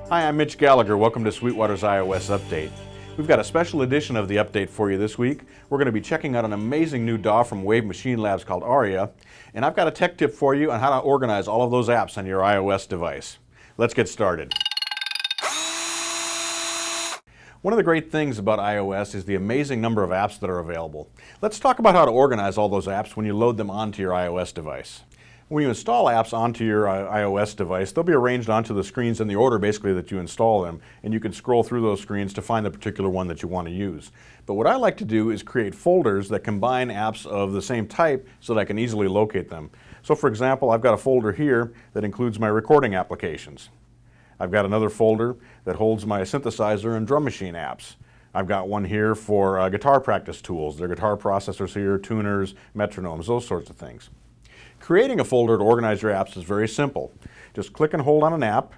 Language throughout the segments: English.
Hi, I'm Mitch Gallagher. Welcome to Sweetwater's iOS Update. We've got a special edition of the update for you this week. We're going to be checking out an amazing new DAW from Wave Machine Labs called Auria, and I've got a tech tip for you on how to organize all of those apps on your iOS device. Let's get started. One of the great things about iOS is the amazing number of apps that are available. Let's talk about how to organize all those apps when you load them onto your iOS device. When you install apps onto your iOS device, they'll be arranged onto the screens in the order basically that you install them, and you can scroll through those screens to find the particular one that you want to use. But what I like to do is create folders that combine apps of the same type so that I can easily locate them. So for example, I've got a folder here that includes my recording applications. I've got another folder that holds my synthesizer and drum machine apps. I've got one here for guitar practice tools. There are guitar processors here, tuners, metronomes, those sorts of things. Creating a folder to organize your apps is very simple. Just click and hold on an app.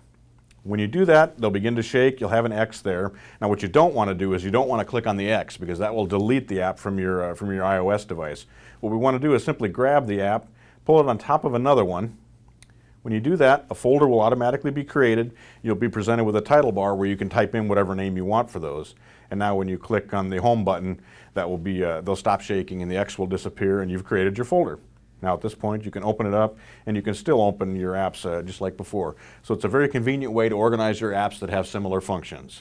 When you do that, they'll begin to shake. You'll have an X there. Now what you don't want to do is you don't want to click on the X because that will delete the app from your iOS device. What we want to do is simply grab the app, pull it on top of another one. When you do that, a folder will automatically be created. You'll be presented with a title bar where you can type in whatever name you want for those. And now when you click on the home button, that will be, they'll stop shaking and the X will disappear and you've created your folder. Now at this point you can open it up and you can still open your apps just like before. So it's a very convenient way to organize your apps that have similar functions.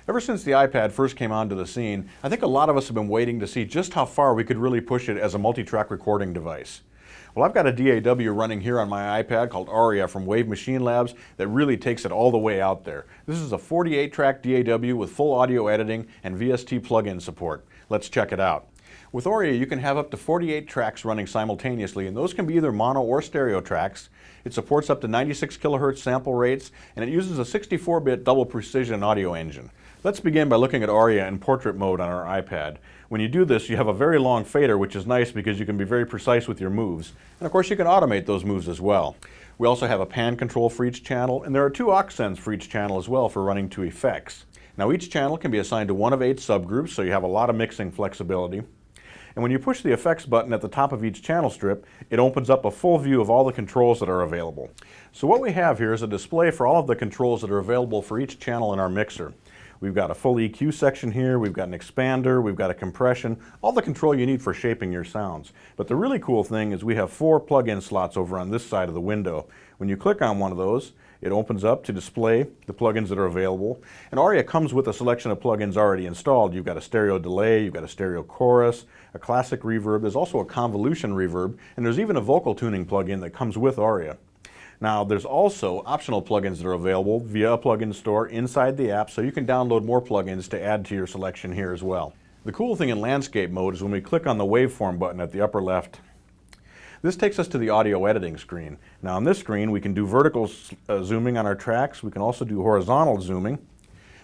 Ever since the iPad first came onto the scene, I think a lot of us have been waiting to see just how far we could really push it as a multi-track recording device. Well, I've got a DAW running here on my iPad called Auria from Wave Machine Labs that really takes it all the way out there. This is a 48-track DAW with full audio editing and VST plugin support. Let's check it out. With Auria, you can have up to 48 tracks running simultaneously, and those can be either mono or stereo tracks. It supports up to 96 kilohertz sample rates, and it uses a 64-bit double precision audio engine. Let's begin by looking at Auria in portrait mode on our iPad. When you do this, you have a very long fader, which is nice because you can be very precise with your moves. And of course, you can automate those moves as well. We also have a pan control for each channel, and there are 2 aux sends for each channel as well for running to effects. Now each channel can be assigned to one of 8 subgroups, so you have a lot of mixing flexibility. And when you push the effects button at the top of each channel strip, it opens up a full view of all the controls that are available. So what we have here is a display for all of the controls that are available for each channel in our mixer. We've got a full EQ section here, we've got an expander, we've got a compression, all the control you need for shaping your sounds. But the really cool thing is we have 4 plug-in slots over on this side of the window. When you click on one of those, it opens up to display the plugins that are available. And Auria comes with a selection of plugins already installed. You've got a stereo delay, you've got a stereo chorus, a classic reverb, there's also a convolution reverb, and there's even a vocal tuning plugin that comes with Auria. Now there's also optional plugins that are available via a plugin store inside the app, so you can download more plugins to add to your selection here as well. The cool thing in landscape mode is when we click on the waveform button at the upper left, this takes us to the audio editing screen. Now on this screen we can do vertical zooming on our tracks, we can also do horizontal zooming.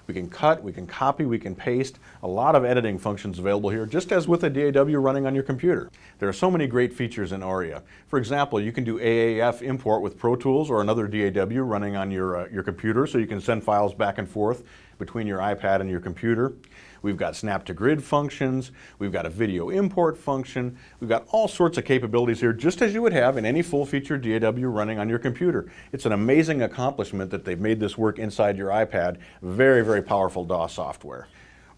We can cut, we can copy, we can paste. A lot of editing functions available here, just as with a DAW running on your computer. There are so many great features in Auria. For example, you can do AAF import with Pro Tools or another DAW running on your computer, so you can send files back and forth between your iPad and your computer. We've got snap to grid functions, we've got a video import function, we've got all sorts of capabilities here just as you would have in any full-featured DAW running on your computer. It's an amazing accomplishment that they've made this work inside your iPad. Very, very powerful DAW software.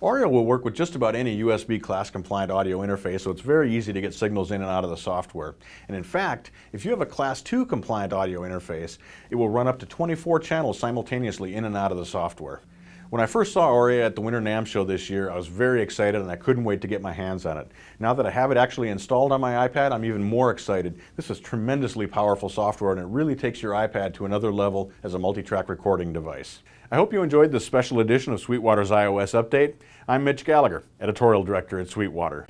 Auria will work with just about any USB class compliant audio interface, so it's very easy to get signals in and out of the software. And in fact, if you have a class 2 compliant audio interface, it will run up to 24 channels simultaneously in and out of the software. When I first saw Auria at the Winter NAMM show this year, I was very excited and I couldn't wait to get my hands on it. Now that I have it actually installed on my iPad, I'm even more excited. This is tremendously powerful software and it really takes your iPad to another level as a multi-track recording device. I hope you enjoyed this special edition of Sweetwater's iOS Update. I'm Mitch Gallagher, Editorial Director at Sweetwater.